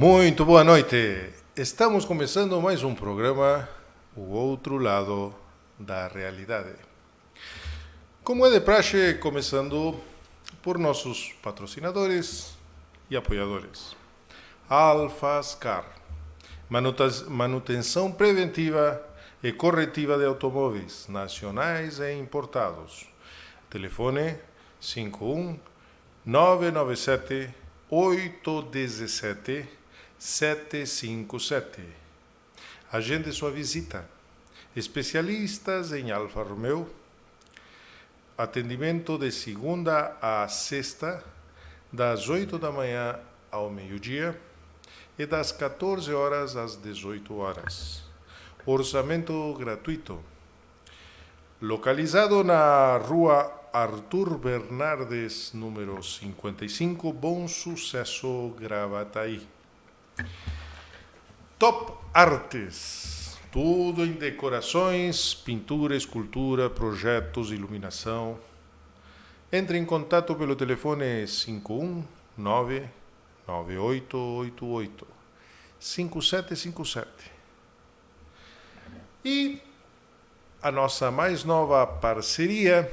Muito boa noite. Estamos começando mais um programa, O Outro Lado da Realidade. Como é de praxe, começando por nossos patrocinadores e apoiadores. Alfascar, manutenção preventiva e corretiva de automóveis nacionais e importados. Telefone 51 997 817 757. Agende sua visita. Especialistas em Alfa Romeo. Atendimento de segunda a sexta, das 8 da manhã ao meio-dia e das 14 horas às 18 horas. Orçamento gratuito. Localizado na rua Arthur Bernardes, número 55, Bom Sucesso, Gravataí. Top Artes, tudo em decorações, pintura, escultura, projetos, iluminação. Entre em contato pelo telefone 519-9888-5757. E a nossa mais nova parceria,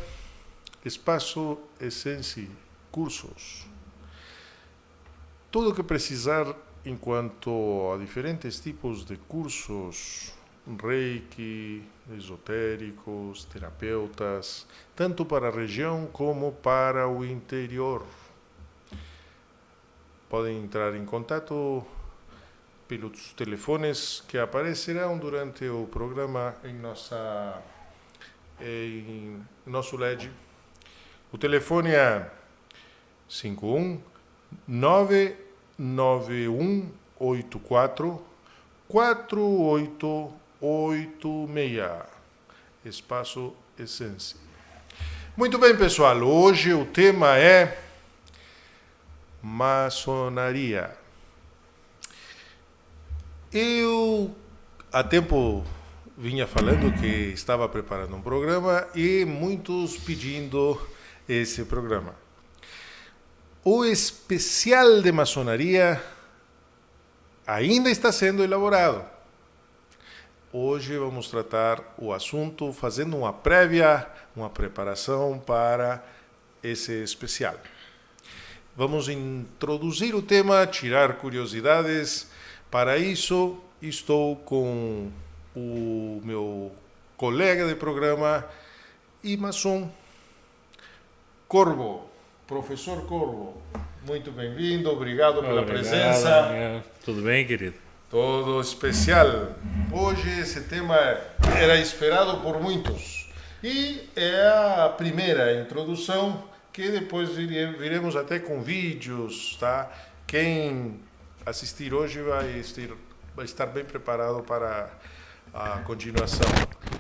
Espaço Essence Cursos. Tudo o que precisar enquanto a diferentes tipos de cursos, reiki, esotéricos, terapeutas, tanto para a região como para o interior. Podem entrar em contato pelos telefones que aparecerão durante o programa em nosso LED. O telefone é 51 99184 4886. Espaço Essence. Muito bem, pessoal. Hoje o tema é maçonaria. Eu há tempo vinha falando que estava preparando um programa e muitos pedindo esse programa. O especial de maçonaria ainda está sendo elaborado. Hoje vamos tratar o assunto fazendo uma prévia, uma preparação para esse especial. Vamos introduzir o tema, tirar curiosidades. Para isso, estou com o meu colega de programa e maçom, Corvo. Professor Corvo, muito bem-vindo, obrigado pela presença. Tudo bem, querido? Todo especial. Hoje esse tema era esperado por muitos e é a primeira introdução que depois viremos até com vídeos, tá? Quem assistir hoje vai estar bem preparado para a continuação,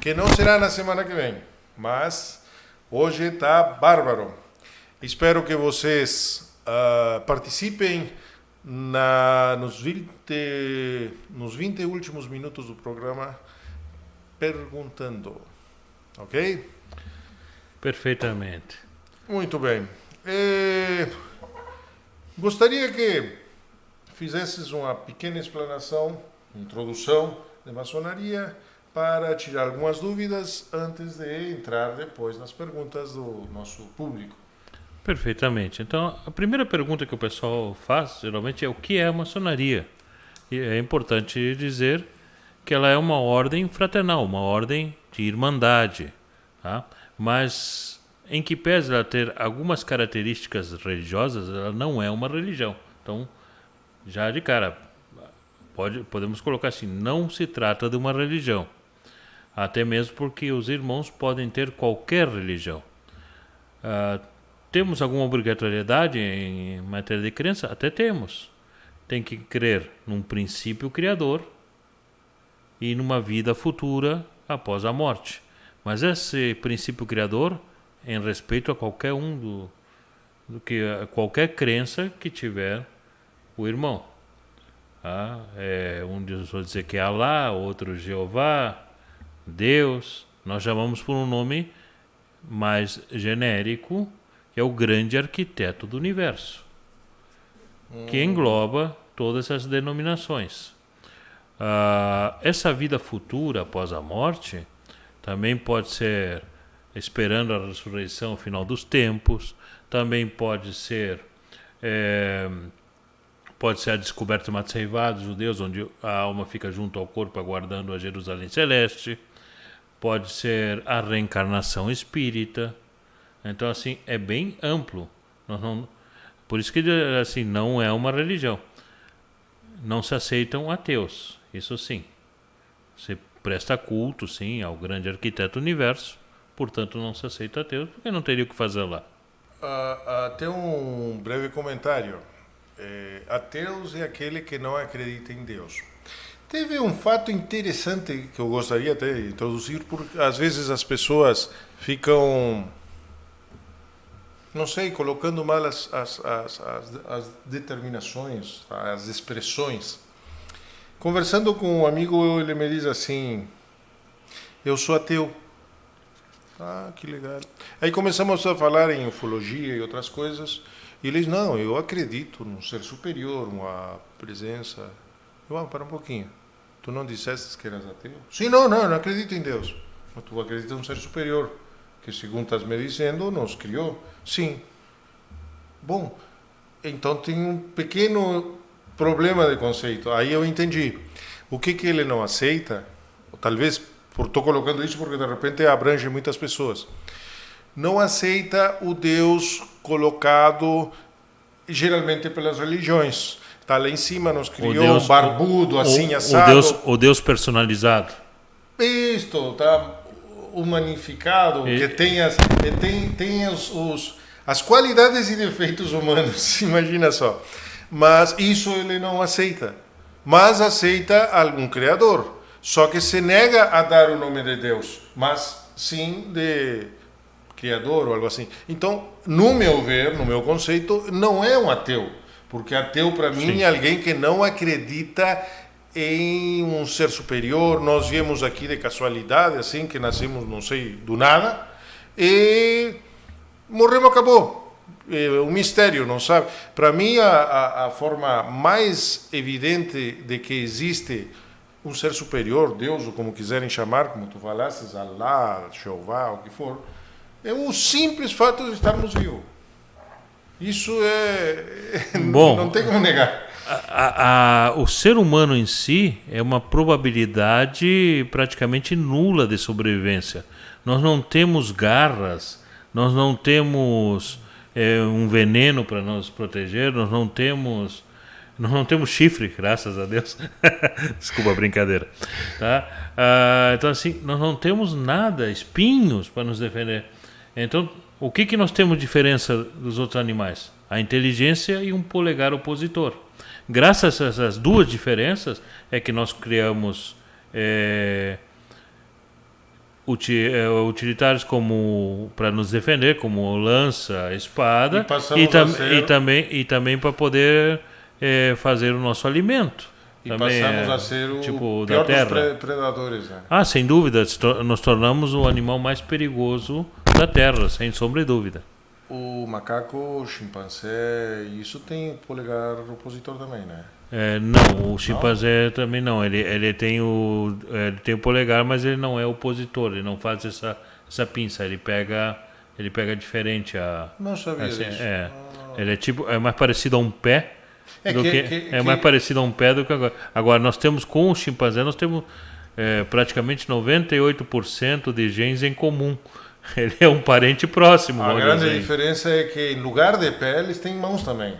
que não será na semana que vem, mas hoje está bárbaro. Espero que vocês participem nos 20 últimos minutos do programa perguntando, ok? Perfeitamente. Muito bem. Gostaria que fizesses uma pequena explanação, introdução de maçonaria, para tirar algumas dúvidas antes de entrar depois nas perguntas do nosso público. Perfeitamente. Então, a primeira pergunta que o pessoal faz, geralmente, é o que é a maçonaria? E é importante dizer que ela é uma ordem fraternal, uma ordem de irmandade, tá? Mas, em que pese ela ter algumas características religiosas, ela não é uma religião. Então, já de cara, podemos colocar assim, não se trata de uma religião. Até mesmo porque os irmãos podem ter qualquer religião. Temos alguma obrigatoriedade em matéria de crença? Até temos. Tem que crer num princípio criador e numa vida futura após a morte. Mas esse princípio criador, em respeito a qualquer qualquer crença que tiver o irmão. Um Deus vai dizer que é Alá, outro Jeová, Deus. Nós chamamos por um nome mais genérico, que é o grande arquiteto do universo, que engloba todas as denominações. Essa vida futura após a morte também pode ser esperando a ressurreição ao final dos tempos, também pode ser a descoberta de Matseivá dos judeus, onde a alma fica junto ao corpo aguardando a Jerusalém Celeste, pode ser a reencarnação espírita. Então, assim, é bem amplo. Por isso que, assim, não é uma religião. Não se aceitam ateus, isso sim. Se presta culto, sim, ao grande arquiteto do universo, portanto não se aceita ateus, porque não teria o que fazer lá. Até um breve comentário. Ateus é aquele que não acredita em Deus. Teve um fato interessante que eu gostaria até de introduzir, porque às vezes as pessoas ficam, não sei, colocando mal as determinações, as expressões. Conversando com um amigo, ele me diz assim: eu sou ateu. Que legal. Aí começamos a falar em ufologia e outras coisas, e ele diz: não, eu acredito num ser superior, uma presença. Para um pouquinho. Tu não disseste que eras ateu? Sim, não acredito em Deus. Mas tu acredita em um ser superior, que segundo estás me dizendo, nos criou. Sim. Bom, então tem um pequeno problema de conceito. Aí eu entendi. O que ele não aceita, talvez, estou colocando isso porque de repente abrange muitas pessoas, não aceita o Deus colocado geralmente pelas religiões. Está lá em cima, nos criou Deus, um barbudo, assim, assado. O Deus personalizado. Isto, está humanificado, que tem as qualidades e defeitos humanos, imagina só. Mas isso ele não aceita. Mas aceita algum criador. Só que se nega a dar o nome de Deus, mas sim de criador ou algo assim. Então, no meu ver, no meu conceito, não é um ateu. Porque ateu, para mim, é alguém que não acredita em um ser superior. Nós viemos aqui de casualidade, assim, que nascemos, não sei, do nada, e morremos, acabou. É um mistério, não sabe? Para mim, a forma mais evidente de que existe um ser superior, Deus, ou como quiserem chamar, como tu falaste, Allah, Jeová, o que for, é o simples fato de estarmos vivos. Isso Bom, não tem como negar. O ser humano em si é uma probabilidade praticamente nula de sobrevivência. Nós não temos garras, nós não temos um veneno para nos proteger, nós não temos chifre, graças a Deus. Desculpa a brincadeira. Tá? Então, assim, nós não temos nada, espinhos para nos defender. Então, o que nós temos de diferença dos outros animais? A inteligência e um polegar opositor. Graças a essas duas diferenças é que nós criamos utilitários como para nos defender, como lança, espada, e também para poder fazer o nosso alimento. E também passamos a ser o tipo pior da terra. dos predadores. Né? Sem dúvida, nos tornamos o animal mais perigoso da Terra, sem sombra de dúvida. O macaco, o chimpanzé, isso tem polegar opositor também, né? Não, o chimpanzé também não. Ele tem o polegar, mas ele não é opositor. Ele não faz essa pinça. Ele pega diferente Não sabia disso. Ele é mais parecido a um pé. Mais parecido a um pé do que agora. Agora, nós temos com o chimpanzé, nós temos praticamente 98% de genes em comum. Ele é um parente próximo. A grande diferença é que em lugar de pé, eles têm mãos também.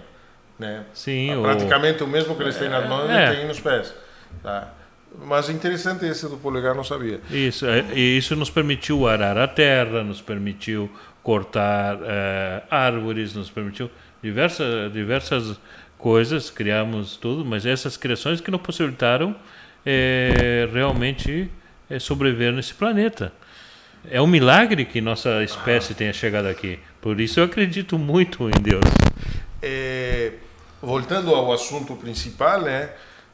Né? Sim. Praticamente o mesmo que eles têm nas mãos, eles têm nos pés. Tá? Mas interessante esse do polegar, não sabia. Isso nos permitiu arar a terra, nos permitiu cortar árvores, nos permitiu diversas coisas, criamos tudo, mas essas criações que nos possibilitaram realmente sobreviver nesse planeta. É um milagre que nossa espécie tenha chegado aqui. Por isso eu acredito muito em Deus. Voltando ao assunto principal, né?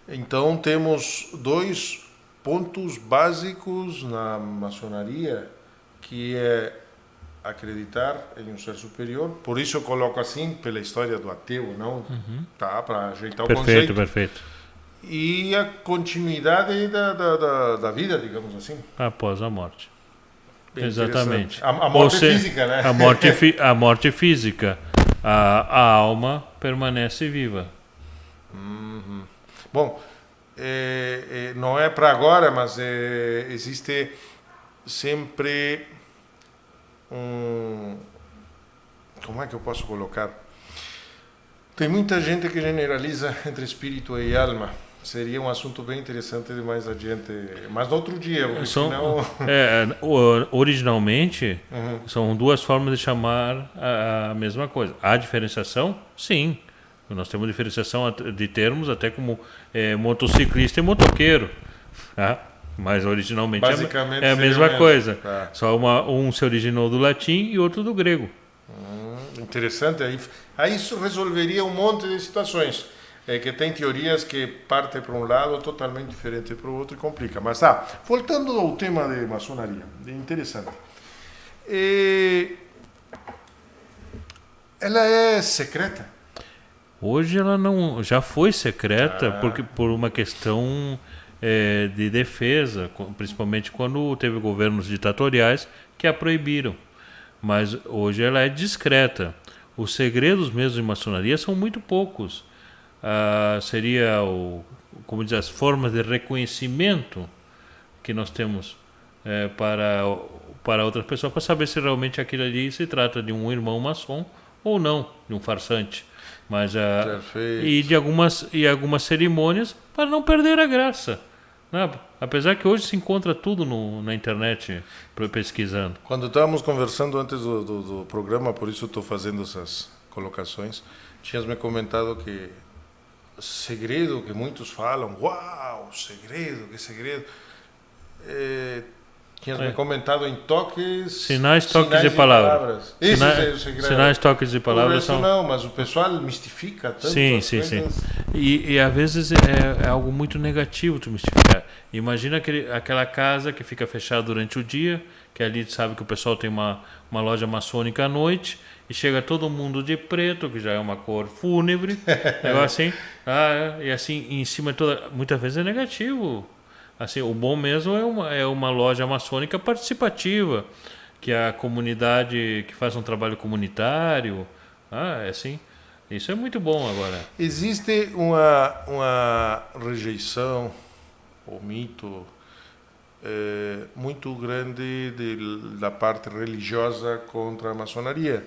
Então temos 2 pontos básicos na maçonaria, que é acreditar em um ser superior. Por isso eu coloco assim, pela história do ateu, não? Tá, para ajeitar o conceito. Perfeito. E a continuidade da vida, digamos assim. Após a morte. Bem Exatamente. A morte física, né? A morte física. A alma permanece viva. Bom, não é para agora, mas existe sempre como é que eu posso colocar? Tem muita gente que generaliza entre espírito e alma. Seria um assunto bem interessante de mais adiante, mas no outro dia, porque senão... Originalmente, são duas formas de chamar a mesma coisa. A diferenciação, sim. Nós temos diferenciação de termos até como motociclista e motoqueiro. Tá? Mas originalmente é a mesma coisa. Tá. Só um se originou do latim e outro do grego. Interessante. Aí isso resolveria um monte de situações. Que tem teorias que partem para um lado totalmente diferente para o outro e complica. Mas voltando ao tema de maçonaria, é interessante. Ela é secreta? Hoje ela não, já foi secreta porque por uma questão de defesa, principalmente quando teve governos ditatoriais que a proibiram. Mas hoje ela é discreta. Os segredos mesmo de maçonaria são muito poucos. Seria como dizer, as formas de reconhecimento que nós temos para outras pessoas, para saber se realmente aquilo ali se trata de um irmão maçom ou não, de um farsante. Mas e de algumas cerimônias para não perder a graça, né? Apesar que hoje se encontra tudo na internet pesquisando. Quando estávamos conversando antes do programa, por isso estou fazendo essas colocações, tinhas me comentado que segredo que muitos falam, uau, segredo, que segredo. Tinhas me comentado em toques... Sinais de palavras. Isso é o segredo. Sinais, toques de palavras são... Não, mas o pessoal mistifica tanto. Sim. E às vezes é algo muito negativo tu mistificar. Imagina aquela casa que fica fechada durante o dia, que ali sabe que o pessoal tem uma loja maçônica à noite, e chega todo mundo de preto, que já é uma cor fúnebre, assim, e assim, em cima muitas vezes é negativo. Assim, o bom mesmo é uma loja maçônica participativa, que a comunidade que faz um trabalho comunitário, assim, isso é muito bom agora. Existe uma rejeição, ou mito, muito grande da parte religiosa contra a maçonaria.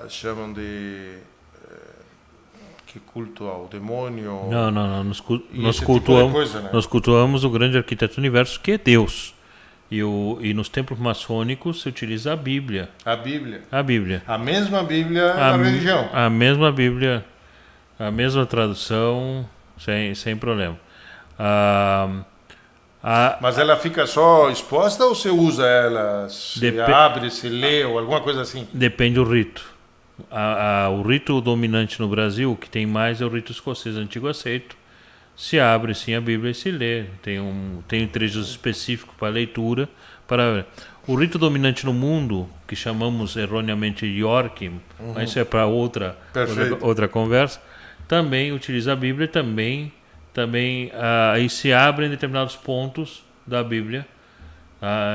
Chamam de culto ao demônio. Não. Nós cultuamos, tipo de coisa, né? Nós cultuamos o grande arquiteto do universo, que é Deus. E nos templos maçônicos se utiliza a Bíblia. A Bíblia. A mesma Bíblia da religião. A mesma Bíblia, a mesma tradução, sem problema. Mas ela fica só exposta ou você usa ela? Se abre, se lê ou alguma coisa assim? Depende do rito. O rito dominante no Brasil, que tem mais, é o rito escocês antigo aceito. Se abre sim a Bíblia e se lê. Tem trechos específicos para leitura. O rito dominante no mundo, que chamamos erroneamente York, mas isso é para outra conversa, também utiliza a Bíblia, também aí se abre em determinados pontos da Bíblia.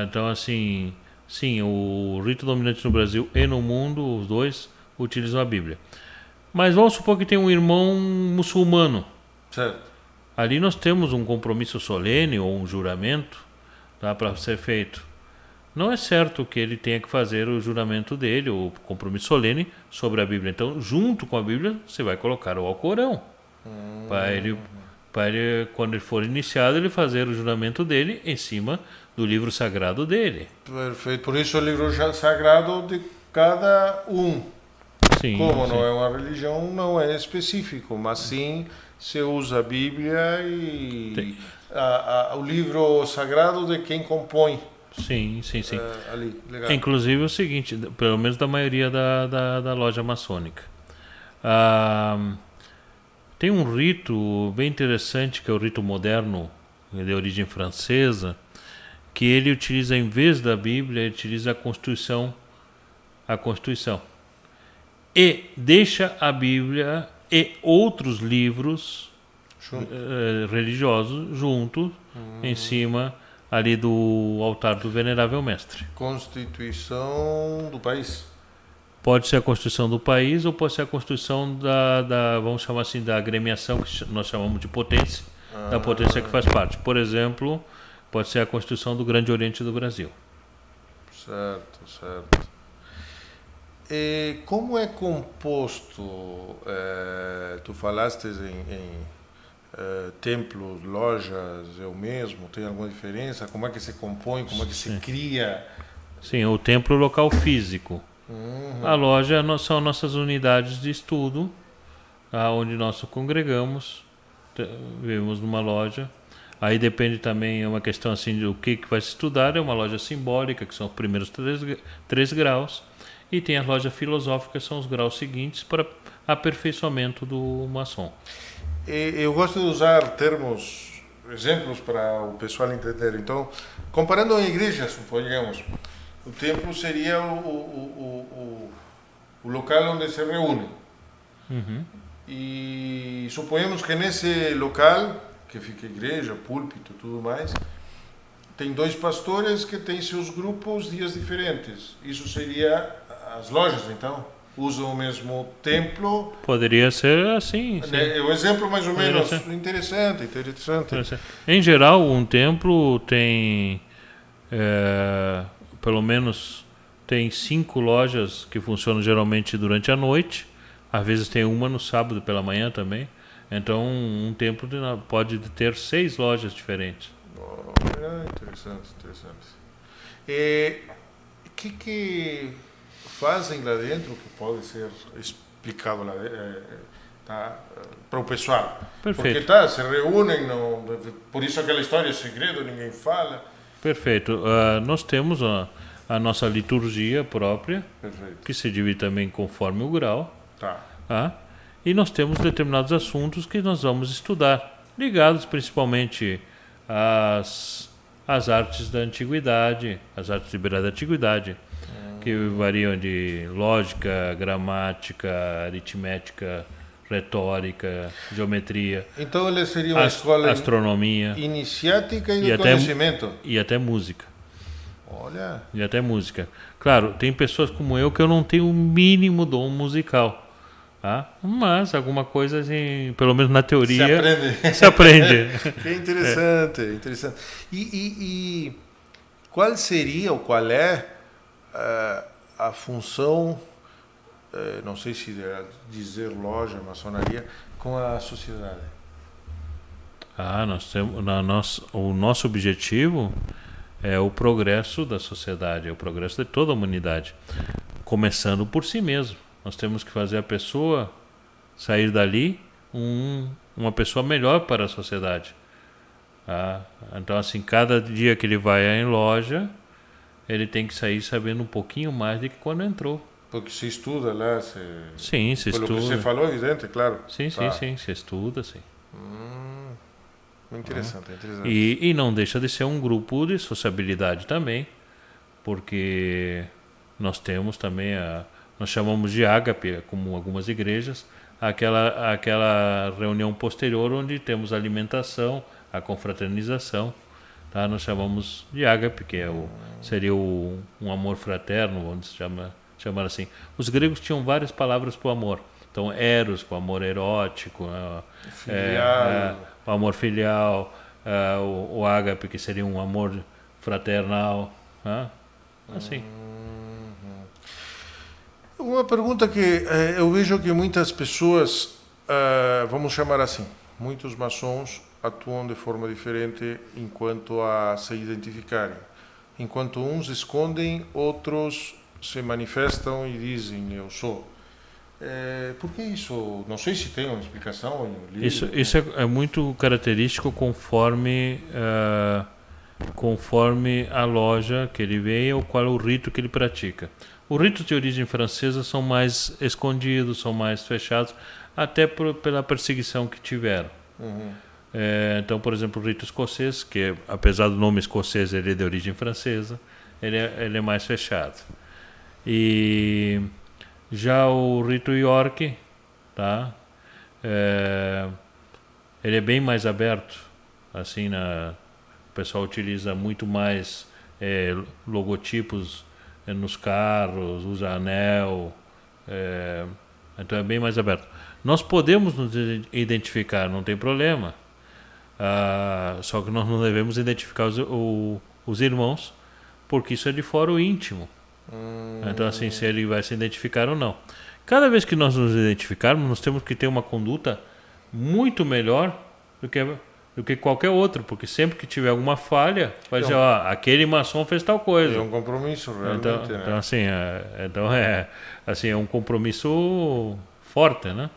Então, assim, sim, o rito dominante no Brasil e no mundo, os dois utilizam a Bíblia. Mas vamos supor que tem um irmão muçulmano. Certo. Ali nós temos um compromisso solene ou um juramento para ser feito. Não é certo que ele tenha que fazer o juramento dele, o compromisso solene sobre a Bíblia. Então, junto com a Bíblia, você vai colocar o Alcorão. Para ele, quando ele for iniciado, ele fazer o juramento dele em cima do livro sagrado dele. Perfeito. Por isso o livro sagrado de cada um. Sim, Como não é uma religião, não é específico, mas sim se usa a Bíblia e o livro sagrado de quem compõe. Sim. Ali, legal. Inclusive o seguinte, pelo menos da maioria da loja maçônica. Tem um rito bem interessante, que é o rito moderno, de origem francesa, que ele utiliza, em vez da Bíblia, ele utiliza a Constituição a Constituição. E deixa a Bíblia e outros livros religiosos juntos em cima ali do altar do Venerável Mestre. Constituição do país. Pode ser a Constituição do país ou pode ser a Constituição da vamos chamar assim, da agremiação, que nós chamamos de potência, da potência que faz parte. Por exemplo, pode ser a Constituição do Grande Oriente do Brasil. Certo. E como é composto, tu falaste em templos, lojas, eu mesmo, tem alguma diferença? Como é que se compõe, como é que se cria? Sim, o templo local físico. A loja são nossas unidades de estudo, onde nós trongregamos, vivemos numa loja. Aí depende também, é uma questão assim do que vai se estudar, é uma loja simbólica, que são os primeiros 3 graus, e tem a loja filosófica, que são os graus seguintes para aperfeiçoamento do maçom. Eu gosto de usar exemplos para o pessoal entender. Então, comparando a igreja, suponhamos, o templo seria o local onde se reúne. E suponhamos que nesse local, que fica igreja, púlpito, tudo mais, tem 2 pastores que têm seus grupos dias diferentes. Isso seria as lojas, então? Usam o mesmo templo? Poderia ser assim. Sim. É o exemplo mais ou menos interessante. Em geral, um templo tem pelo menos tem 5 lojas que funcionam geralmente durante a noite. Às vezes tem uma no sábado pela manhã também. Então um templo pode ter 6 lojas diferentes. Interessante. E o que fazem lá dentro que pode ser explicado lá para o pessoal? Perfeito. Porque se reúnem, por isso aquela história é segredo, ninguém fala. Perfeito. Nós temos a nossa liturgia própria, que se divide também conforme o grau. E nós temos determinados assuntos que nós vamos estudar, ligados principalmente às artes da antiguidade, as artes liberais da antiguidade, que variam de lógica, gramática, aritmética, retórica, geometria. Então ele seria uma escola astronomia, iniciática e de conhecimento. E até música. Olha. E até música. Claro, tem pessoas como eu que eu não tenho o mínimo dom musical. Mas alguma coisa assim, pelo menos na teoria se aprende. Que interessante. E qual seria ou qual é a função, não sei se dizer loja, maçonaria, com a sociedade? Nós temos o nosso objetivo é o progresso da sociedade, é o progresso de toda a humanidade, começando por si mesmo. Nós temos que fazer a pessoa sair dali uma pessoa melhor para a sociedade. Então, assim, cada dia que ele vai em loja, ele tem que sair sabendo um pouquinho mais do que quando entrou. Porque se estuda lá, Sim, se estuda. Pelo que você falou, é evidente, claro. Sim, se estuda, sim. Interessante. E não deixa de ser um grupo de sociabilidade também, porque nós temos também nós chamamos de ágape, como algumas igrejas, aquela reunião posterior onde temos a alimentação, a confraternização, nós chamamos de ágape, que seria um amor fraterno, vamos chamar assim. Os gregos tinham várias palavras para o amor. Então, eros, o amor erótico, o amor filial, o ágape, que seria um amor fraternal, assim. Uma pergunta que eu vejo que muitas pessoas, vamos chamar assim, muitos maçons atuam de forma diferente enquanto a se identificarem. Enquanto uns escondem, outros se manifestam e dizem, eu sou. Por que isso? Não sei se tem uma explicação. Isso é muito característico conforme a loja que ele vem ou qual é o rito que ele pratica. Os ritos de origem francesa são mais escondidos, são mais fechados, até pela perseguição que tiveram. Então, por exemplo, o rito escocês, que apesar do nome escocês ele é de origem francesa, ele é mais fechado. E já o rito York, tá? Ele é bem mais aberto, assim, o pessoal utiliza muito mais logotipos nos carros, usa anel, então é bem mais aberto. Nós podemos nos identificar, não tem problema, só que nós não devemos identificar os irmãos, porque isso é de fórum íntimo. Então, assim, se ele vai se identificar ou não. Cada vez que nós nos identificarmos, nós temos que ter uma conduta muito melhor do que qualquer outro, porque sempre que tiver alguma falha, vai dizer, aquele maçom fez tal coisa. É um compromisso, realmente. Então assim, é um compromisso forte, né?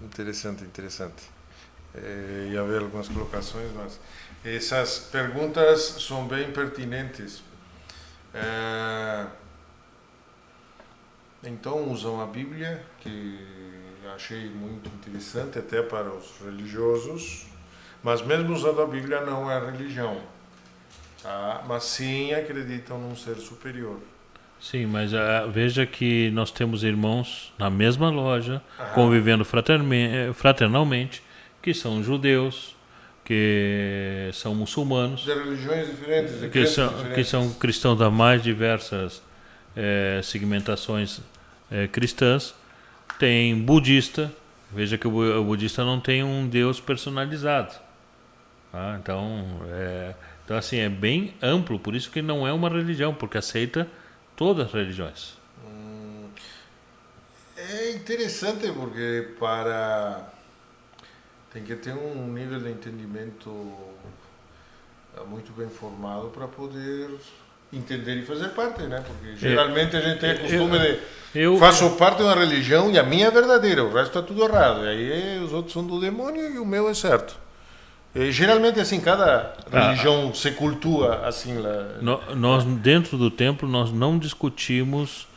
Interessante. E haver algumas colocações, mas essas perguntas são bem pertinentes. Então usam a Bíblia, que achei muito interessante até para os religiosos, mas mesmo usando a Bíblia não é religião, tá? Mas sim acreditam num ser superior. Sim, mas veja que nós temos irmãos na mesma loja, convivendo fraternalmente, que são judeus, que são muçulmanos, de religiões diferentes, que são cristãos das mais diversas segmentações cristãs. Tem budista, veja que o budista não tem um Deus personalizado. Tá? Então, assim, é bem amplo, por isso que não é uma religião, porque aceita todas as religiões. É interessante porque tem que ter um nível de entendimento muito bem formado para poder entender e fazer parte, né? Porque geralmente a gente tem o costume faço parte de uma religião e a minha é verdadeira, o resto é tudo errado. E aí os outros são do demônio e o meu é certo. E, geralmente assim, cada religião se cultua assim lá. Nós dentro do templo nós não discutimos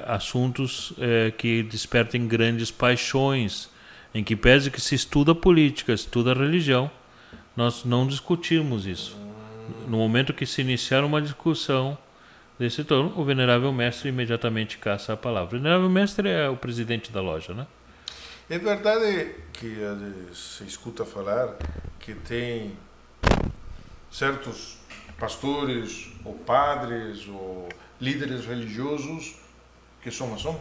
assuntos que despertem grandes paixões, em que pese que se estuda política, estuda religião, nós não discutimos isso. No momento que se iniciar uma discussão desse torno, o venerável mestre imediatamente caça a palavra. O venerável mestre é o presidente da loja, né? É verdade que se escuta falar que tem certos pastores ou padres ou líderes religiosos que são maçons?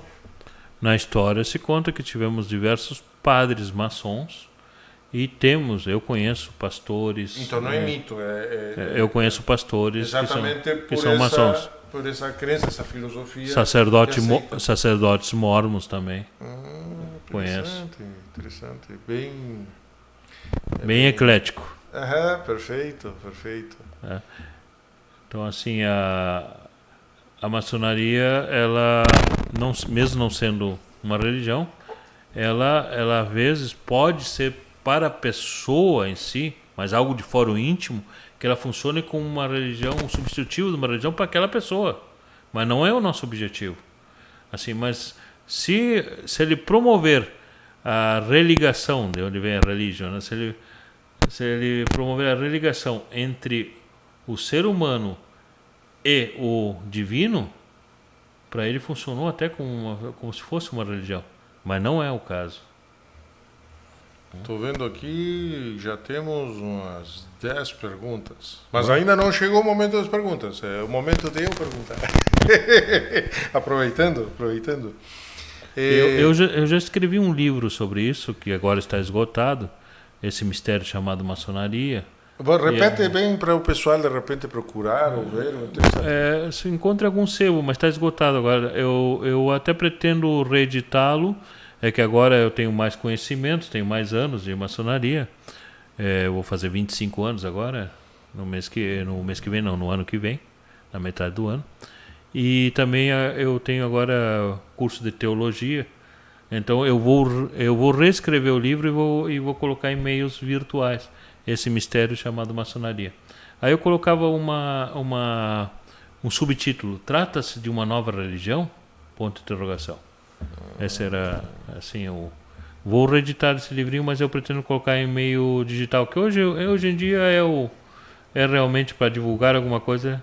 Na história se conta que tivemos diversos padres maçons e eu conheço pastores... Então não é mito, eu conheço pastores que são maçons. Por essa crença, essa filosofia... Sacerdotes mormons também. Conheço. Interessante. Bem eclético. Perfeito. Então, assim, a maçonaria, ela, mesmo não sendo uma religião, ela às vezes pode ser para a pessoa em si, mas algo de fora o íntimo, que ela funcione como uma religião, um substitutivo de uma religião para aquela pessoa. Mas não é o nosso objetivo. Assim, mas se ele promover a religação, de onde vem a religião, né? se ele promover a religação entre o ser humano e o divino, para ele funcionou até como se fosse uma religião. Mas não é o caso. Estou vendo aqui, já temos umas 10 perguntas. Mas ainda não chegou o momento das perguntas. É o momento de eu perguntar. Aproveitando. Eu já escrevi um livro sobre isso, que agora está esgotado. Esse mistério chamado maçonaria. Repete bem para o pessoal de repente procurar ou ver. Se encontra algum sebo, mas está esgotado agora. Eu até pretendo reeditá-lo. É que agora eu tenho mais conhecimento, tenho mais anos de maçonaria. Eu vou fazer 25 anos agora, no ano que vem, na metade do ano. E também eu tenho agora curso de teologia. Então eu vou reescrever o livro e vou colocar em meios virtuais esse mistério chamado maçonaria. Aí eu colocava um subtítulo: trata-se de uma nova religião? Ponto de interrogação. Esse era assim, eu vou reeditar esse livrinho, mas eu pretendo colocar em meio digital, que hoje em dia é realmente para divulgar alguma coisa?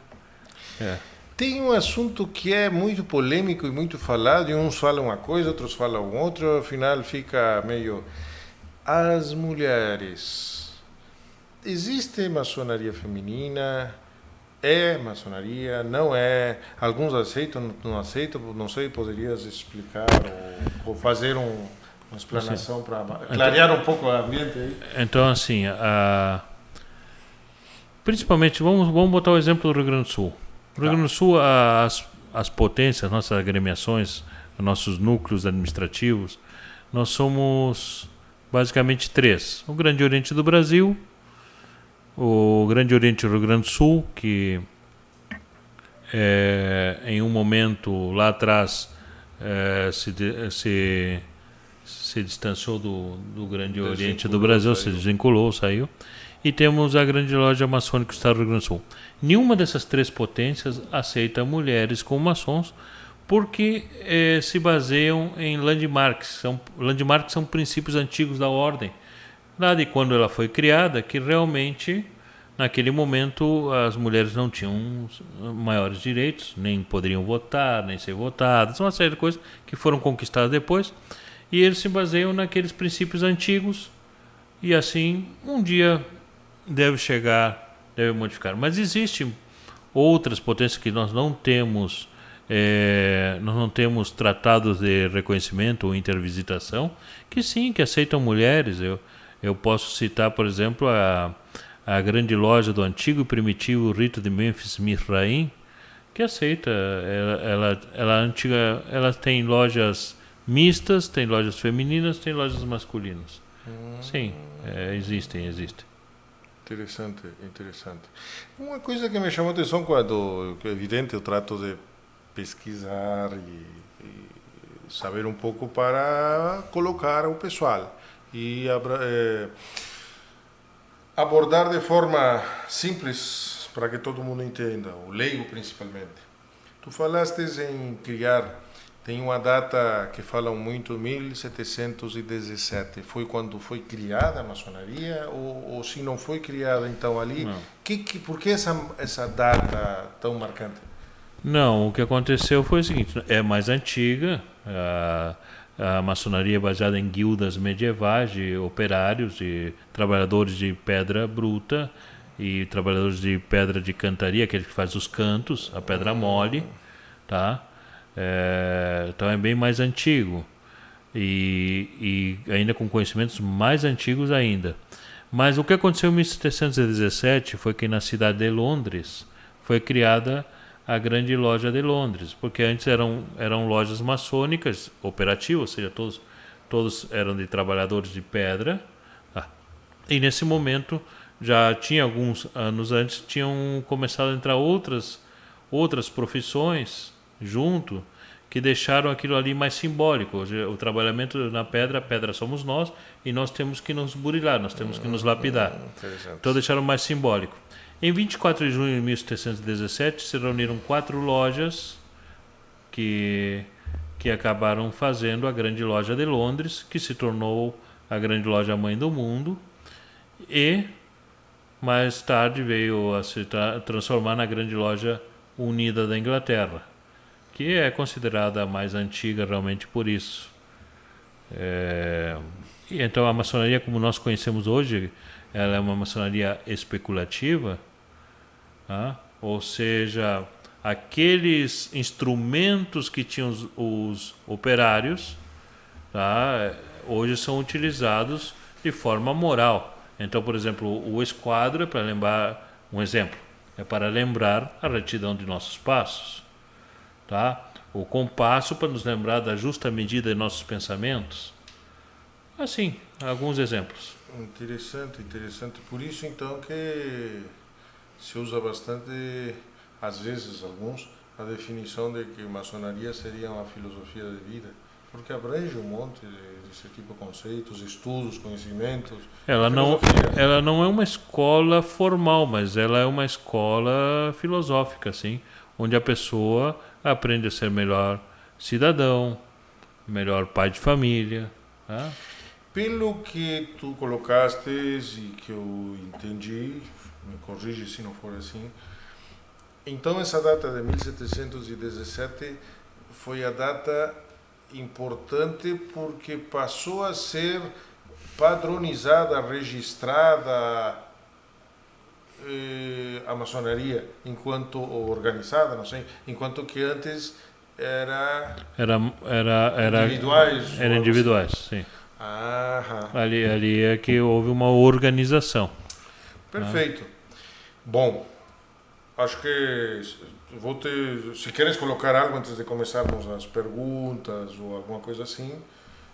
É. Tem um assunto que é muito polêmico e muito falado, e uns falam uma coisa, outros falam outra, afinal fica meio... As mulheres. Existe maçonaria feminina? É maçonaria? Não é? Alguns aceitam, não aceitam? Não sei, poderias explicar ou fazer uma explanação para clarear um pouco o ambiente aí? Então, assim, principalmente, vamos botar o exemplo do Rio Grande do Sul. No Rio Grande do Sul, as potências, nossas agremiações, nossos núcleos administrativos, nós somos basicamente 3. O Grande Oriente do Brasil, o Grande Oriente do Rio Grande do Sul, que em um momento lá atrás se distanciou do Grande Oriente do Brasil, se desvinculou, saiu. E temos a Grande Loja Maçônica do Estado do Rio Grande do Sul. Nenhuma dessas 3 potências aceita mulheres como maçons, porque se baseiam em landmarks. Landmarks são princípios antigos da ordem, lá de quando ela foi criada, que realmente, naquele momento, as mulheres não tinham maiores direitos, nem poderiam votar, nem ser votadas, uma série de coisas que foram conquistadas depois, e eles se baseiam naqueles princípios antigos, e assim, um dia deve modificar. Mas existem outras potências que nós não temos tratados de reconhecimento ou intervisitação, que sim, que aceitam mulheres. Eu posso citar, por exemplo, a Grande Loja do antigo e primitivo rito de Memphis Mizraim, que aceita. Ela tem lojas mistas, tem lojas femininas, tem lojas masculinas. Sim, existem. Interessante. Uma coisa que me chamou a atenção quando, é evidente, eu trato de pesquisar e saber um pouco para colocar o pessoal e abordar de forma simples para que todo mundo entenda, o leigo principalmente. Tu falaste em criar, tem uma data que falam muito, 1717, foi quando foi criada a maçonaria, ou se não foi criada então ali, por que essa data tão marcante? Não, o que aconteceu foi o seguinte, é mais antiga, a maçonaria é baseada em guildas medievais de operários, de trabalhadores de pedra bruta e trabalhadores de pedra de cantaria, aquele que faz os cantos, a pedra mole, tá? Então é bem mais antigo e ainda com conhecimentos mais antigos ainda. Mas o que aconteceu em 1717 foi que na cidade de Londres foi criada a Grande Loja de Londres, porque antes eram lojas maçônicas operativas, ou seja, todos eram de trabalhadores de pedra. E nesse momento, já tinha alguns anos antes, tinham começado a entrar outras profissões junto, que deixaram aquilo ali mais simbólico. O trabalhamento na pedra, a pedra somos nós, e nós temos que nos burilar, nós temos que nos lapidar. Então deixaram mais simbólico. Em 24 de junho de 1717 se reuniram 4 lojas que acabaram fazendo a Grande Loja de Londres, que se tornou a Grande Loja Mãe do Mundo, e mais tarde veio a se transformar na Grande Loja Unida da Inglaterra, que é considerada a mais antiga realmente por isso. E então a maçonaria como nós conhecemos hoje, ela é uma maçonaria especulativa, ou seja, aqueles instrumentos que tinham os operários, hoje são utilizados de forma moral. Então, por exemplo, o esquadro é para lembrar, um exemplo, é para lembrar a retidão de nossos passos, o compasso para nos lembrar da justa medida de nossos pensamentos. Assim, alguns exemplos. Interessante. Por isso, então, que se usa bastante, às vezes, alguns, a definição de que maçonaria seria uma filosofia de vida, porque abrange um monte desse tipo de conceitos, estudos, conhecimentos. Ela não é uma escola formal, mas ela é uma escola filosófica, assim, onde a pessoa aprende a ser melhor cidadão, melhor pai de família. Pelo que tu colocaste e que eu entendi, me corrige se não for assim. Então essa data de 1717 foi a data importante porque passou a ser padronizada, registrada a maçonaria enquanto organizada, não sei, enquanto que antes era individuais. Era individuais, sim. Ali é que houve uma organização. Perfeito. Bom, acho que se queres colocar algo antes de começarmos as perguntas ou alguma coisa assim.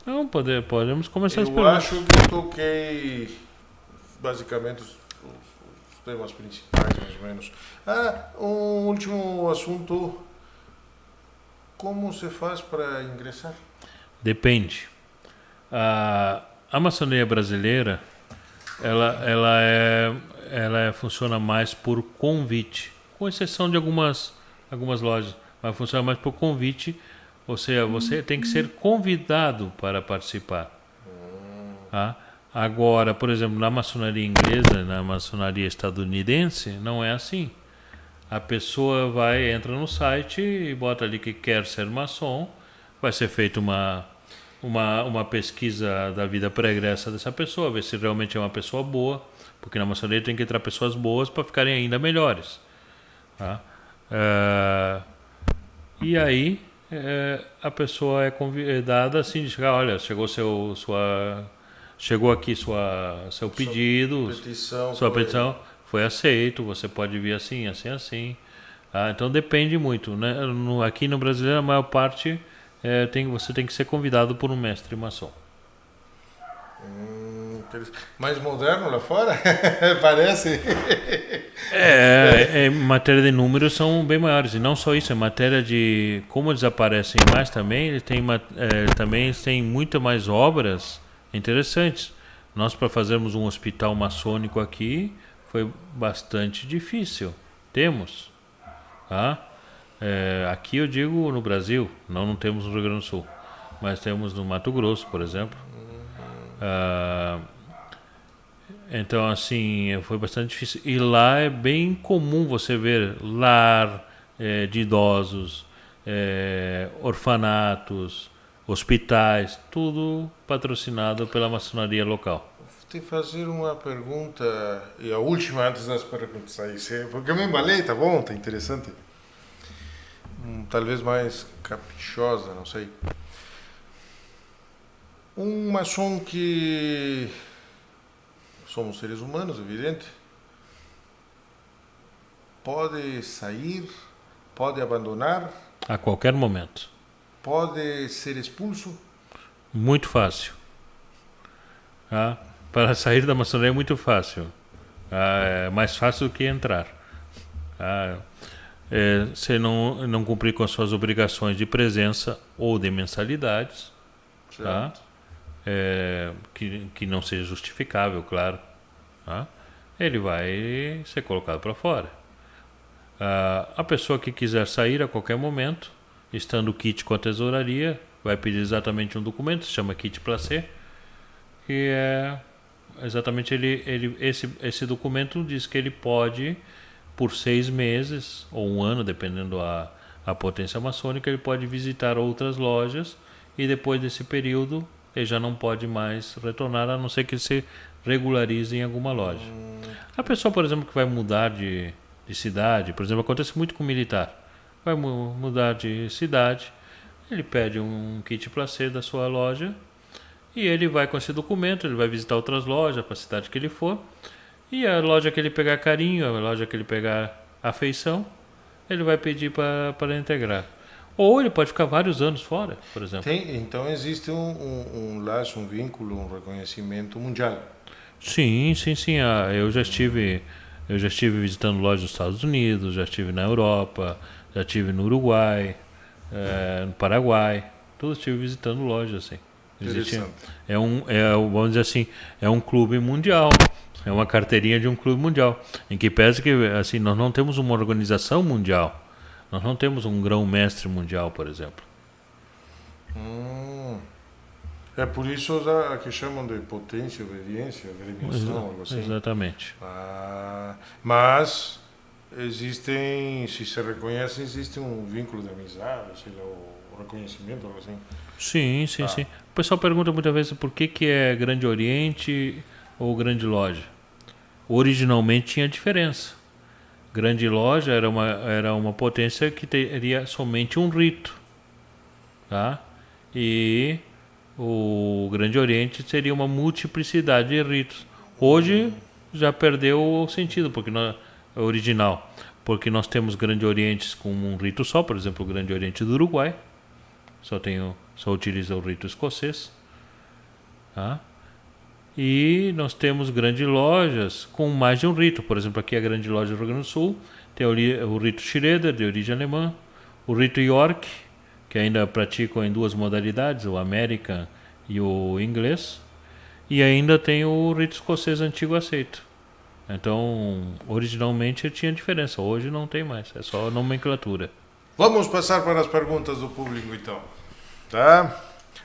Não, podemos começar as perguntas. Eu acho que eu toquei basicamente os temas principais, mais ou menos. Um último assunto. Como se faz para ingressar? Depende. A maçonaria brasileira, ela funciona mais por convite, com exceção de algumas lojas, mas funciona mais por convite. Ou seja, você tem que ser convidado para participar. Tá? Agora, por exemplo, na maçonaria inglesa, na maçonaria estadunidense, não é assim. A pessoa entra no site e bota ali que quer ser maçom, vai ser feita uma pesquisa da vida pregressa dessa pessoa, ver se realmente é uma pessoa boa, porque na maçonaria tem que entrar pessoas boas para ficarem ainda melhores. Tá? E aí a pessoa é convidada assim de chegar, olha, chegou aqui seu pedido, sua petição foi aceito, você pode vir assim, assim, assim. Então depende muito, né? Aqui no brasileiro a maior parte você tem que ser convidado por um mestre maçom. Mais moderno lá fora? Parece. Em matéria de números são bem maiores. E não só isso, em matéria de como eles aparecem mais também, eles têm muito mais obras interessantes. Nós, para fazermos um hospital maçônico aqui, foi bastante difícil. Temos. Tá? Aqui eu digo no Brasil, não temos no Rio Grande do Sul, mas temos no Mato Grosso, por exemplo. Então, assim, foi bastante difícil. E lá é bem comum você ver lar de idosos, orfanatos, hospitais, tudo patrocinado pela maçonaria local. Vou te fazer uma pergunta, e a última antes das perguntas aí, porque eu me embalei, tá bom? Tá interessante. Talvez mais caprichosa, não sei. Um maçom que somos seres humanos, evidente, pode sair, pode abandonar, a qualquer momento, pode ser expulso? Muito fácil. Para sair da maçonaria é muito fácil. É mais fácil do que entrar. Se não cumprir com as suas obrigações de presença ou de mensalidades, que não seja justificável, claro, ele vai ser colocado para fora. A pessoa que quiser sair a qualquer momento, estando o kit com a tesouraria, vai pedir exatamente um documento, se chama kit placé, que é exatamente esse documento diz que ele pode, por 6 meses ou 1 ano, dependendo a potência maçônica, ele pode visitar outras lojas e depois desse período ele já não pode mais retornar, a não ser que ele se regularize em alguma loja. A pessoa, por exemplo, que vai mudar de cidade, por exemplo, acontece muito com militar, vai mudar de cidade, ele pede um kit placé da sua loja e ele vai com esse documento, ele vai visitar outras lojas para a cidade que ele for, e a loja que ele pegar carinho, a loja que ele pegar afeição, ele vai pedir para integrar. Ou ele pode ficar vários anos fora, por exemplo. Então existe um laço, um vínculo, um reconhecimento mundial. Sim. Eu já estive visitando lojas dos Estados Unidos, já estive na Europa, já estive no Uruguai, no Paraguai, tudo estive visitando lojas assim. Vamos dizer assim, é um clube mundial. É uma carteirinha de um clube mundial, em que pese que assim, nós não temos uma organização mundial. Nós não temos um grão-mestre mundial, por exemplo. É por isso que chamam de potência, obediência, agremiação, algo assim. Exatamente. Mas existem, se se reconhece, existe um vínculo de amizade, sei lá, o reconhecimento, algo assim. Sim, sim, sim. O pessoal pergunta muitas vezes por que é Grande Oriente ou Grande Loja. Originalmente tinha diferença. Grande Loja era uma potência que teria somente um rito, tá? E o Grande Oriente seria uma multiplicidade de ritos. Hoje já perdeu o sentido, porque é original, porque nós temos Grande Orientes com um rito só, por exemplo, o Grande Oriente do Uruguai, só utiliza o rito escocês, tá? E nós temos grandes lojas com mais de um rito. Por exemplo, aqui a Grande Loja do Rio Grande do Sul tem o rito Schroeder, de origem alemã, o rito York, que ainda praticam em duas modalidades, o American e o inglês, e ainda tem o rito escocês antigo aceito. Então, originalmente tinha diferença, hoje não tem mais, é só nomenclatura. Vamos passar para as perguntas do público, então. Tá?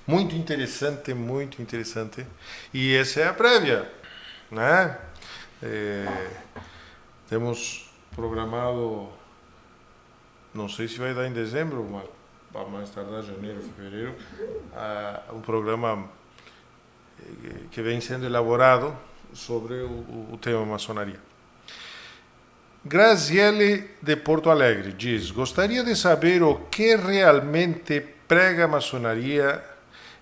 Muito interessante, muito interessante. E essa é a prévia, né? Temos programado, não sei se vai dar em dezembro, mas para mais tardar janeiro, fevereiro, um programa que vem sendo elaborado sobre o tema maçonaria. Graziele de Porto Alegre diz: gostaria de saber o que realmente prega a maçonaria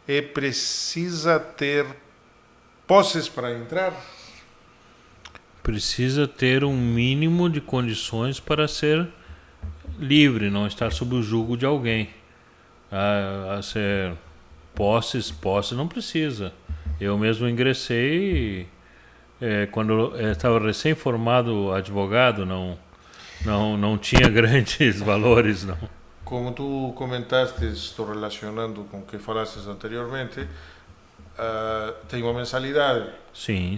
e precisa ter posses para entrar? Precisa ter um mínimo de condições para ser livre, não estar sob o jugo de alguém. A ser posses não precisa. Eu mesmo ingressei quando eu estava recém-formado advogado, não tinha grandes valores, não. Como tu comentaste, estou relacionando com o que falaste anteriormente, tem uma mensalidade. Sim.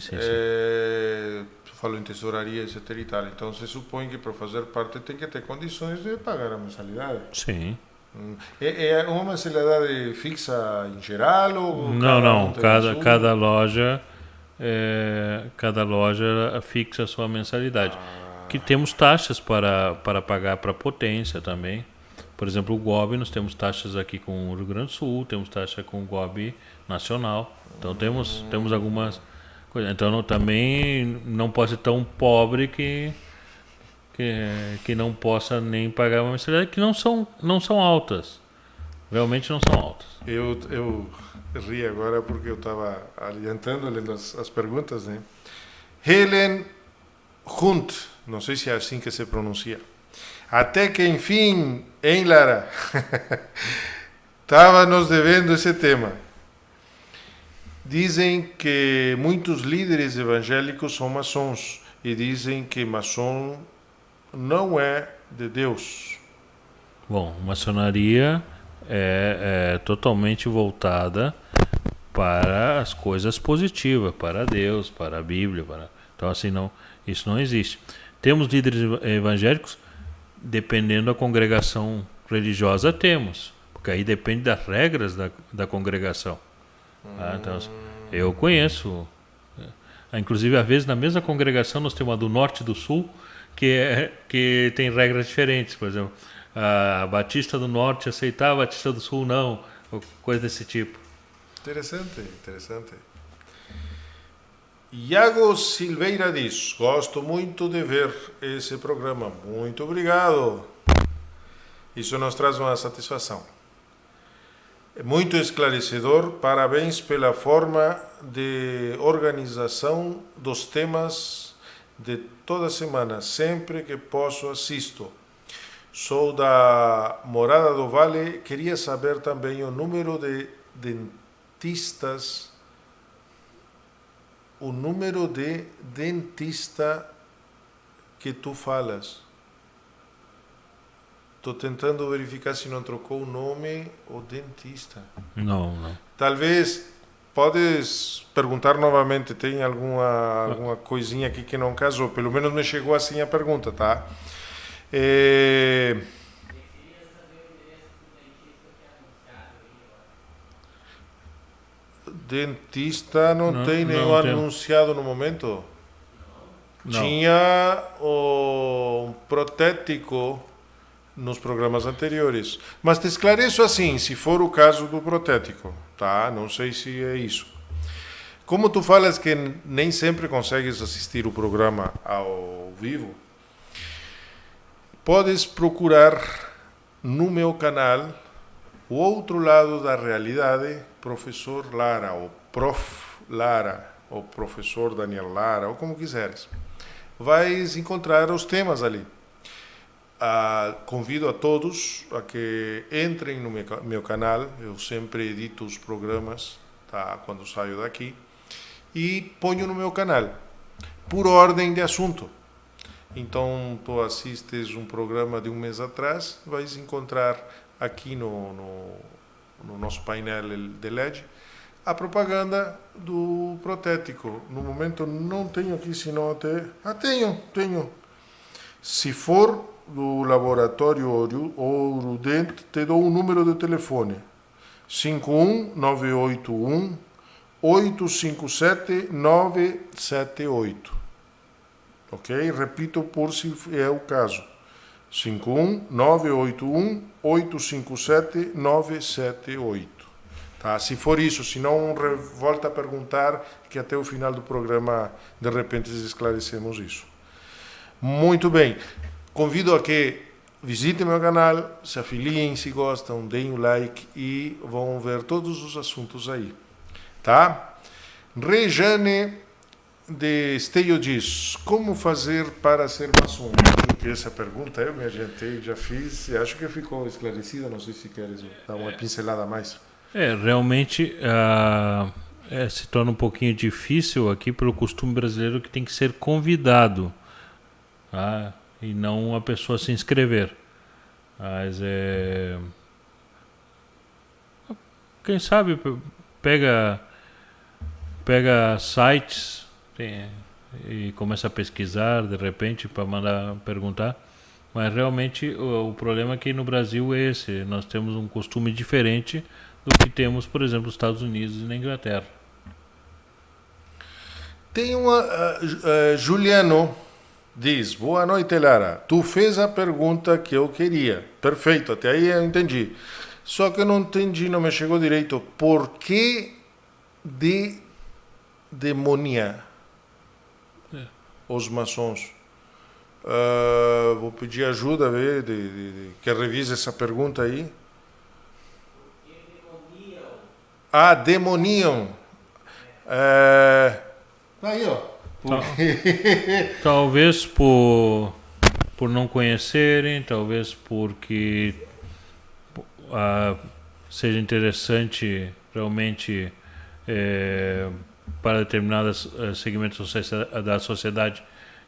Tu falou em tesouraria, etc e tal. Então se supõe que para fazer parte tem que ter condições de pagar a mensalidade. Sim. É uma mensalidade fixa em geral ou Não. Cada loja fixa a sua mensalidade. Que temos taxas para pagar para a potência também. Por exemplo, o GOB, nós temos taxas aqui com o Rio Grande do Sul, temos taxa com o GOB nacional. Então temos algumas coisas. Então também não pode ser tão pobre que não possa nem pagar uma mensalidade, que não são altas. Realmente não são altas. Eu ri agora porque eu estava adiantando, lendo as perguntas, né? Helen Hunt, não sei se é assim que se pronuncia. Até que, enfim, hein, Lara? Estava nos devendo esse tema. Dizem que muitos líderes evangélicos são maçons e dizem que maçom não é de Deus. Bom, maçonaria é totalmente voltada para as coisas positivas, para Deus, para a Bíblia. Então, assim, isso não existe. Temos líderes evangélicos, dependendo da congregação religiosa, temos. Porque aí depende das regras da congregação. Então, assim, eu conheço. Inclusive, às vezes, na mesma congregação, nós temos a do Norte e do Sul, que tem regras diferentes. Por exemplo, a Batista do Norte aceitar, a Batista do Sul não. Coisa desse tipo. Interessante. Iago Silveira diz: gosto muito de ver esse programa. Muito obrigado. Isso nos traz uma satisfação. É muito esclarecedor. Parabéns pela forma de organização dos temas de toda semana. Sempre que posso assisto. Sou da Morada do Vale. Queria saber também o número de dentistas. O número de dentista que tu falas. Estou tentando verificar se não trocou o nome ou dentista. Não. Talvez podes perguntar novamente. Tem alguma coisinha aqui que não casou. Pelo menos me chegou assim a pergunta, tá? Dentista não tem nenhum anunciado no momento. Não. Tinha o protético nos programas anteriores. Mas te esclareço assim, se for o caso do protético, tá? Não sei se é isso. Como tu falas que nem sempre consegues assistir o programa ao vivo, podes procurar no meu canal o outro lado da realidade, Professor Lara, ou Prof. Lara, ou Professor Daniel Lara, ou como quiseres. Vais encontrar os temas ali. Convido a todos a que entrem no meu canal. Eu sempre edito os programas, tá, quando saio daqui, e ponho no meu canal por ordem de assunto. Então, tu assistes um programa de um mês atrás, vais encontrar aqui no nosso painel de LED a propaganda do protético. No momento não tenho aqui, senão até... tenho. Se for do laboratório Ouro Dente, te dou um número de telefone. 51981 857 978. Ok? Repito por se é o caso. 51981 857 978. Tá? Se for isso, se não, volta a perguntar, que até o final do programa, de repente, esclarecemos isso. Muito bem. Convido a que visitem meu canal, se afiliem se gostam, deem o like e vão ver todos os assuntos aí. Tá? Rejane de Esteio diz: como fazer para ser maçom? Porque essa pergunta eu me adiantei, já fiz, e acho que ficou esclarecida. Não sei se queres dar uma pincelada a mais. Realmente se torna um pouquinho difícil aqui pelo costume brasileiro que tem que ser convidado, tá? E não a pessoa se inscrever. Mas quem sabe pega sites e começa a pesquisar de repente para mandar perguntar. Mas realmente o problema é que no Brasil é esse. Nós temos um costume diferente do que temos, por exemplo, nos Estados Unidos e na Inglaterra. Tem uma... Juliano diz: boa noite, Lara. Tu fez a pergunta que eu queria. Perfeito, até aí eu entendi. Só que eu não entendi, não me chegou direito. Por que de demonia os maçons? Vou pedir ajuda, a ver, que revise essa pergunta aí. Demoniam. Aí, ó. Talvez por não conhecerem, talvez porque seja interessante realmente para determinados segmentos da sociedade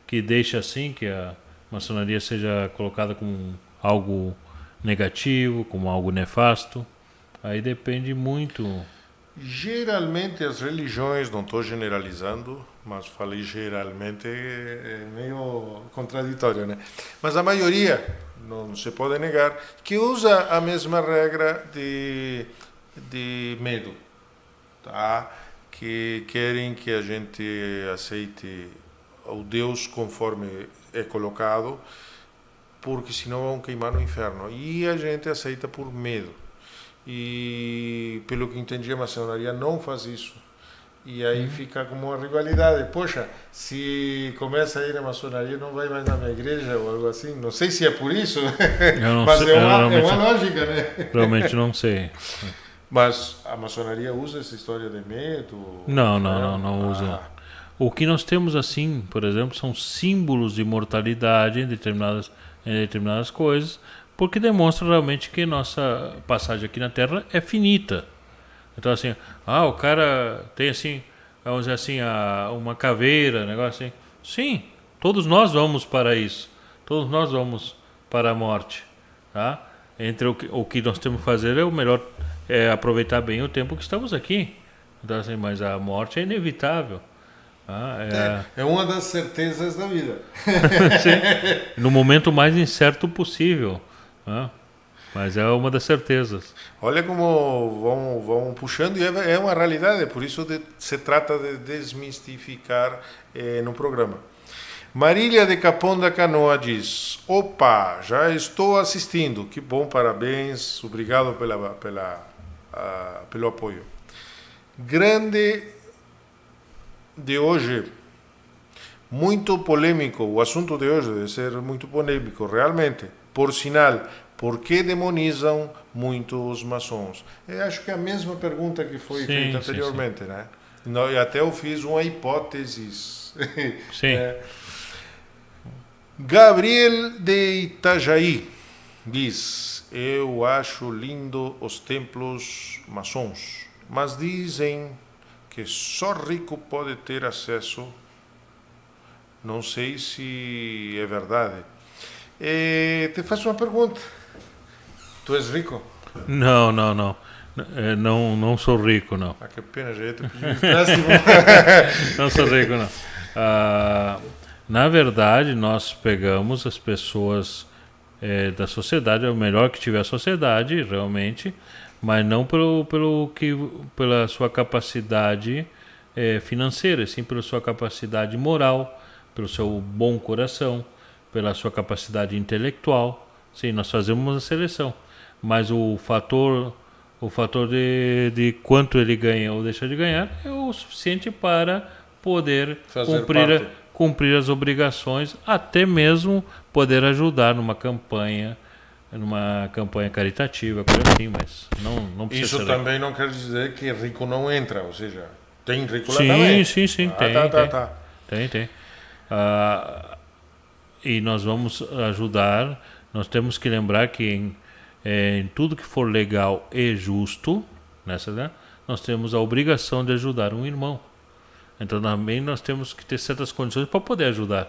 que deixa assim que a maçonaria seja colocada como algo negativo, como algo nefasto. Aí depende muito. Geralmente as religiões, não estou generalizando, mas falei geralmente, é meio contraditório, né? Mas a maioria, não se pode negar, que usa a mesma regra de medo, tá? Que querem que a gente aceite o Deus conforme é colocado, porque senão vão queimar no inferno. E a gente aceita por medo. E pelo que entendi, a maçonaria não faz isso. E aí fica como uma rivalidade. Poxa, se começa a ir na maçonaria, não vai mais na minha igreja ou algo assim. Não sei se é por isso, mas sei, é uma lógica, né? Realmente não sei. Mas a maçonaria usa essa história de medo? Não usa. O que nós temos assim, por exemplo, são símbolos de imortalidade em determinadas coisas, porque demonstra realmente que nossa passagem aqui na Terra é finita. Então assim, o cara tem assim, vamos dizer assim, uma caveira, negócio assim. Sim, todos nós vamos para isso. Todos nós vamos para a morte, tá? Entre o que nós temos que fazer é o melhor aproveitar bem o tempo que estamos aqui. Então assim, mas a morte é inevitável. É uma das certezas da vida. Sim, no momento mais incerto possível. Mas é uma das certezas. Olha como vão puxando e é uma realidade, por isso se trata de desmistificar no programa. Marília de Capão da Canoa diz: opa, já estou assistindo, que bom, parabéns, obrigado pelo apoio. Grande de hoje, muito polêmico, o assunto de hoje deve ser muito polêmico, realmente. Por sinal, por que demonizam muito os maçons? Eu acho que é a mesma pergunta que foi feita anteriormente, né? E até eu fiz uma hipótese. Sim. Gabriel de Itajaí diz: eu acho lindo os templos maçons, mas dizem que só rico pode ter acesso. Não sei se é verdade. Te faço uma pergunta. Tu és rico? Não. Não sou rico, não. Ah, que pena, já ia te pedir empréstimo. Não sou rico, não. Na verdade, nós pegamos as pessoas da sociedade, é o melhor que tiver a sociedade, realmente, mas não pela sua capacidade financeira, sim pela sua capacidade moral, pelo seu bom coração, pela sua capacidade intelectual. Sim, nós fazemos uma seleção, mas o fator de quanto ele ganha ou deixa de ganhar é o suficiente para poder cumprir as obrigações, até mesmo poder ajudar numa campanha caritativa, coisa assim, mas não precisa. Isso também não quer dizer que rico não entra, ou seja, tem rico lá sim, também. Sim, tem. E nós vamos ajudar. Nós temos que lembrar que em tudo que for legal e justo, nós temos a obrigação de ajudar um irmão. Então também nós temos que ter certas condições para poder ajudar.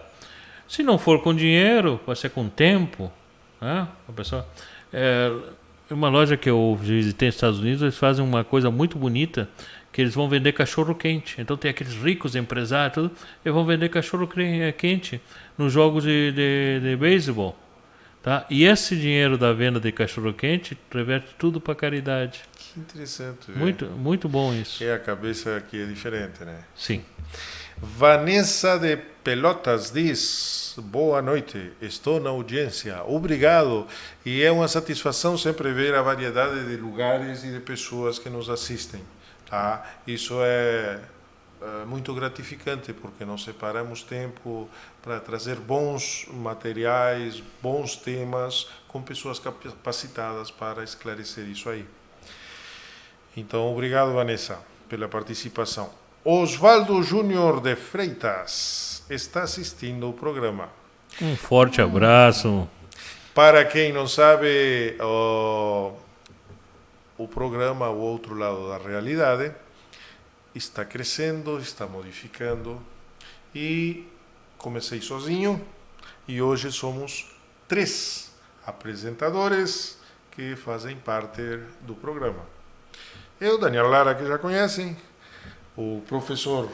Se não for com dinheiro, pode ser com tempo. Né? A pessoa, uma loja que eu visitei nos Estados Unidos, eles fazem uma coisa muito bonita, que eles vão vender cachorro quente. Então tem aqueles ricos empresários, tudo, eles vão vender cachorro quente nos jogos de beisebol. Tá? E esse dinheiro da venda de cachorro quente reverte tudo para caridade. Que interessante. Muito bom isso. E a cabeça aqui é diferente, né? Sim. Vanessa de Pelotas diz: boa noite, estou na audiência, obrigado. E é uma satisfação sempre ver a variedade de lugares e de pessoas que nos assistem. Tá? Isso é muito gratificante, porque nós separamos tempo para trazer bons materiais, bons temas, com pessoas capacitadas para esclarecer isso aí. Então, obrigado, Vanessa, pela participação. Osvaldo Júnior de Freitas está assistindo o programa. Um forte abraço. Para quem não sabe, o programa O Outro Lado da Realidade está crescendo, está modificando, e comecei sozinho e hoje somos 3 apresentadores que fazem parte do programa. Eu, Daniel Lara, que já conhecem, o professor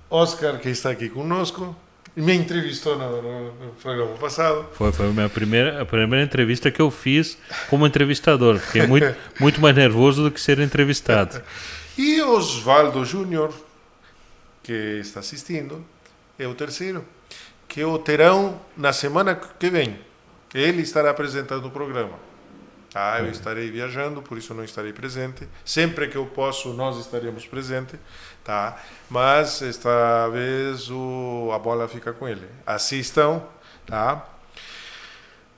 Oscar, que está aqui conosco, me entrevistou no programa passado. Foi a primeira entrevista que eu fiz como entrevistador. Fiquei muito mais nervoso do que ser entrevistado. E Osvaldo Júnior, que está assistindo, é o terceiro, que o terão na semana que vem. Ele estará apresentando o programa. Eu estarei viajando, por isso não estarei presente. Sempre que eu posso, nós estaremos presentes. Tá? Mas esta vez a bola fica com ele. Assistam. Tá?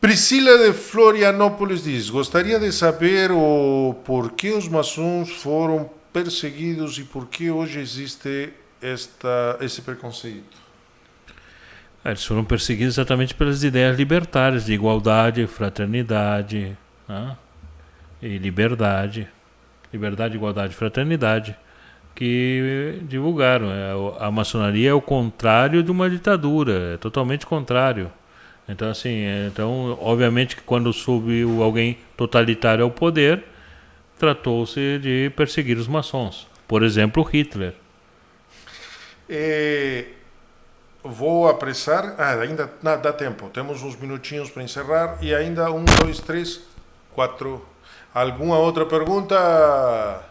Priscila de Florianópolis diz: gostaria de saber o porquê os maçons foram perseguidos e por que hoje existe esse preconceito. Eles foram perseguidos exatamente pelas ideias libertárias de igualdade, fraternidade, né? E liberdade, igualdade, fraternidade, que divulgaram. A maçonaria é o contrário de uma ditadura, é totalmente contrário. Então, assim, obviamente que quando subiu alguém totalitário ao poder, tratou-se de perseguir os maçons. Por exemplo, Hitler. Vou apressar. Ainda dá tempo. Temos uns minutinhos para encerrar. E ainda 1, 2, 3, 4. Alguma outra pergunta?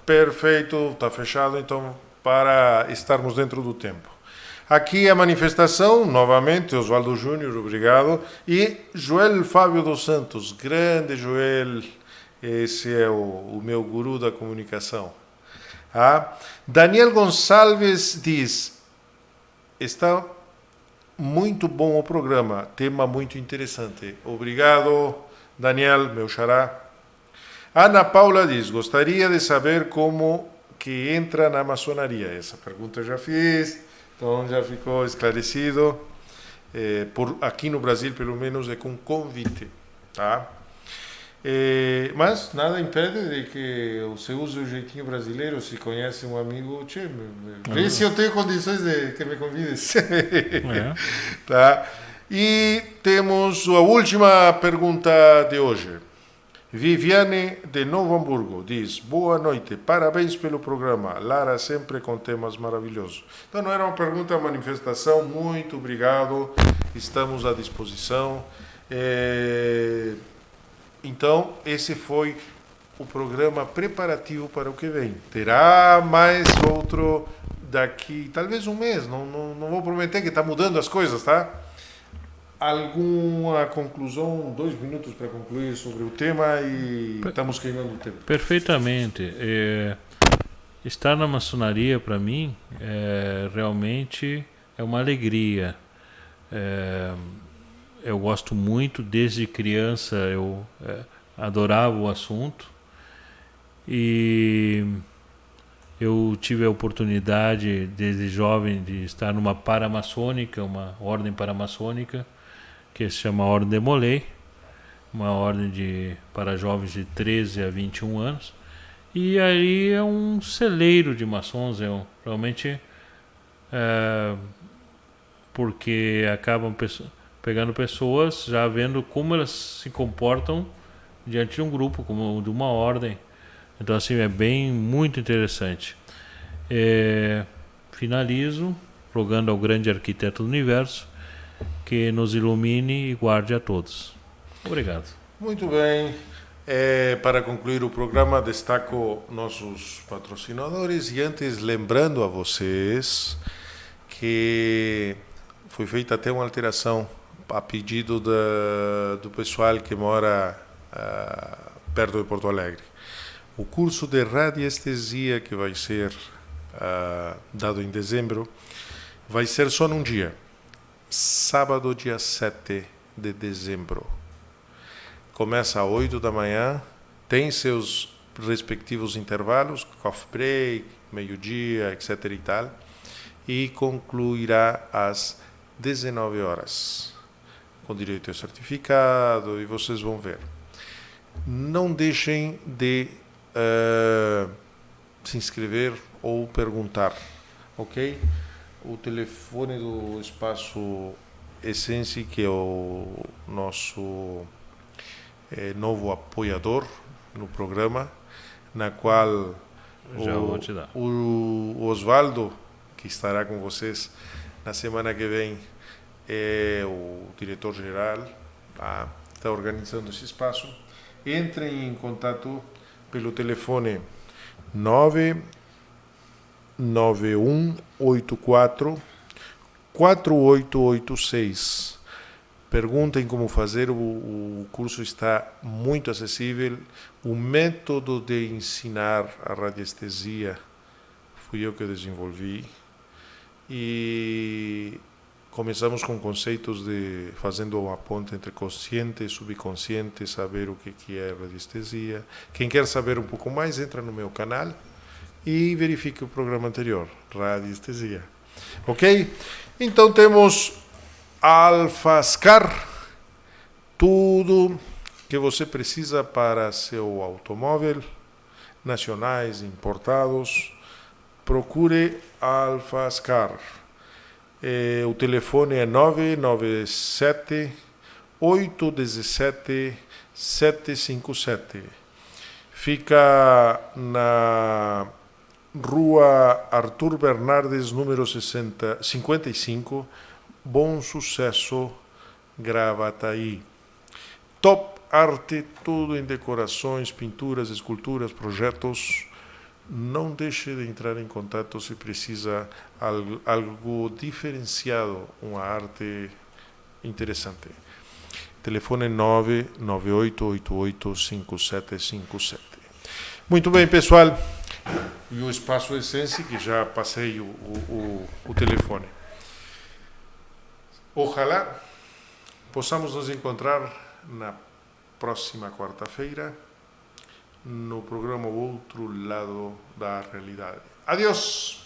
Perfeito, está fechado, então, para estarmos dentro do tempo. Aqui a manifestação, novamente, Oswaldo Júnior, obrigado. E Joel Fábio dos Santos, grande Joel, esse é o meu guru da comunicação. Daniel Gonçalves diz, está muito bom o programa, tema muito interessante. Obrigado, Daniel, meu xará. Ana Paula diz, gostaria de saber como que entra na maçonaria. Essa pergunta eu já fiz, então já ficou esclarecido. Aqui no Brasil, pelo menos, é com convite. Tá? Mas nada impede de que você use o jeitinho brasileiro. Se conhece um amigo, vê se eu tenho condições de que me convides. Tá? E temos a última pergunta de hoje. Viviane de Novo Hamburgo diz, boa noite, parabéns pelo programa, Lara sempre com temas maravilhosos. Então não era uma pergunta, é uma manifestação, muito obrigado, estamos à disposição. Então esse foi o programa preparativo para o que vem. Terá mais outro daqui, talvez um mês, não vou prometer que está mudando as coisas, tá? Alguma conclusão, 2 minutos para concluir sobre o tema e estamos queimando o tempo. Perfeitamente. Estar na maçonaria, para mim, realmente é uma alegria. Eu gosto muito, desde criança eu adorava o assunto e eu tive a oportunidade, desde jovem, de estar numa paramaçônica, uma ordem paramaçônica, que se chama Ordem de Molay, uma ordem para jovens de 13 a 21 anos. E aí é um celeiro de maçons, realmente, porque acabam pegando pessoas, já vendo como elas se comportam diante de um grupo, como de uma ordem. Então, assim, é muito interessante. Finalizo rogando ao grande arquiteto do universo que nos ilumine e guarde a todos. Obrigado. Muito bem. Para concluir o programa, destaco nossos patrocinadores e antes lembrando a vocês que foi feita até uma alteração a pedido do pessoal que mora perto de Porto Alegre. O curso de radiestesia que vai ser dado em dezembro vai ser só num dia. Sábado, dia 7 de dezembro. Começa às 8 da manhã, tem seus respectivos intervalos, coffee break, meio-dia, etc. e tal, e concluirá às 19 horas, com direito a certificado, e vocês vão ver. Não deixem de se inscrever ou perguntar, ok? O telefone do Espaço Essence, que é o nosso novo apoiador no programa, na qual vou te dar. O Oswaldo, que estará com vocês na semana que vem, é o diretor-geral, está organizando esse espaço. Entrem em contato pelo telefone 99184 4886. Perguntem como fazer, o curso está muito acessível. O método de ensinar a radiestesia fui eu que desenvolvi. E começamos com conceitos fazendo uma ponte entre consciente e subconsciente, saber o que é radiestesia. Quem quer saber um pouco mais, entra no meu canal e verifique o programa anterior, radiestesia. Ok? Então temos Alfascar, tudo que você precisa para seu automóvel, nacionais, importados. Procure Alfascar. O telefone é 997 817 757. Fica na Rua Arthur Bernardes, número 55, Bom Sucesso, Gravataí. Top arte, tudo em decorações, pinturas, esculturas, projetos. Não deixe de entrar em contato se precisa algo diferenciado, uma arte interessante. Telefone 998885757. Muito bem, pessoal. E o Espaço Essence, que já passei o telefone. Ojalá possamos nos encontrar na próxima quarta-feira no programa O Outro Lado da Realidade. Adiós!